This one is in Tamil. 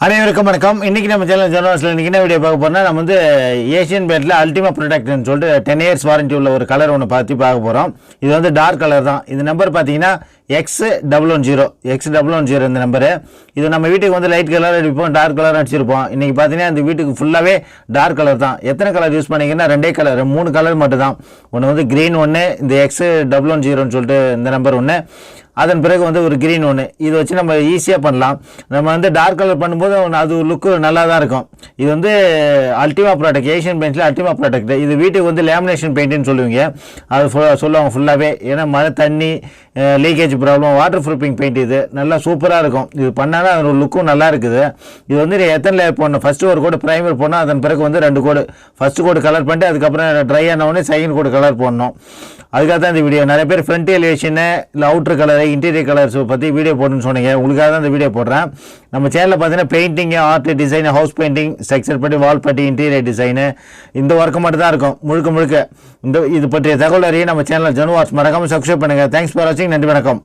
அனைவருக்கும் வணக்கம். இன்றைக்கி நம்ம சேனல் ஜெனரல்ஸில் இன்றைக்கி என்ன வீடியோ பார்க்க போகிறோம்னா, நம்ம வந்து ஏஷியன் பெயிண்டில் அல்டிமா ப்ரொடக்ட்னு சொல்லிட்டு 10 years வாரண்ட்டி உள்ள ஒரு கலர் ஒன்று பார்க்க போகிறோம். இது வந்து டார்க் கலர் தான். இது நம்பர் பார்த்தீங்கன்னா X110 இந்த நம்பரு. இது நம்ம வீட்டுக்கு வந்து லைட் கலர் அடிப்போம், டார்க் கலர் அடிச்சிருப்போம். இன்றைக்கி பார்த்தீங்கன்னா இந்த வீட்டுக்கு ஃபுல்லாகவே டார்க் கலர் தான். எத்தனை கலர் யூஸ் பண்ணிங்கன்னா 3 கலர் மட்டும் தான். ஒன்று வந்து க்ரீன் ஒன்று, இந்த X110 சொல்லிட்டு இந்த நம்பர் ஒன்று, அதன் பிறகு வந்து ஒரு க்ரீன் ஒன்று. இதை வச்சு நம்ம ஈஸியாக பண்ணலாம். நம்ம வந்து டார்க் கலர் பண்ணும்போது அது லுக்கு நல்லா தான் இருக்கும். இது வந்து அல்டிமா ப்ராடக்ட், ஏஷியன் பெயிண்ட்ஸில் அல்டிமா ப்ராடக்ட். இது வீட்டுக்கு வந்து லேமினேஷன் பெயிண்ட்னு சொல்லுவீங்க. அது சொல்லுவாங்க ஃபுல்லாகவே. ஏன்னா மழை தண்ணி leakage problem, water proofing paint. இது நல்லா சூப்பராக இருக்கும். இது பண்ணாலும் அதோட லுக்கும் நல்லா இருக்குது. இது வந்து எத்தனை லேயர் போடணும், ஃபஸ்ட்டு ஒரு கோடு ப்ரைமர் போடணும், அதன் பிறகு வந்து 2 கோடு, ஃபஸ்ட்டு கோடு கலர் பண்ணிட்டு அதுக்கப்புறம் ட்ரை ஆனவுடனே செகண்ட் கோடு கலர் போடணும். அதுக்காக தான் இந்த வீடியோ. நிறைய பேர் ஃப்ரண்ட் எலிவேஷனு இல்லை அவுட்ரு கலர், இன்டீரியர் கலர்ஸ் பற்றி வீடியோ போடணும்னு சொன்னீங்க. உங்களுக்காக தான் இந்த வீடியோ போடுறேன். நம்ம சேனலில் பார்த்தீங்கன்னா painting, art design, house painting, structure putty, wall பட்டி, இன்டீரியர் டிசைனு, இந்த ஒர்க்கு மட்டும் தான் இருக்கும் முழுக்க. இது பற்றிய தகவல் அறிய நம்ம சேனலில் ஜெனுவார்ஸ் மறக்காமல் சப்ஸ்கிரைப் பண்ணுங்கள். தேங்க்ஸ் ஃபார் வாட்சிங். நன்றி, வணக்கம்.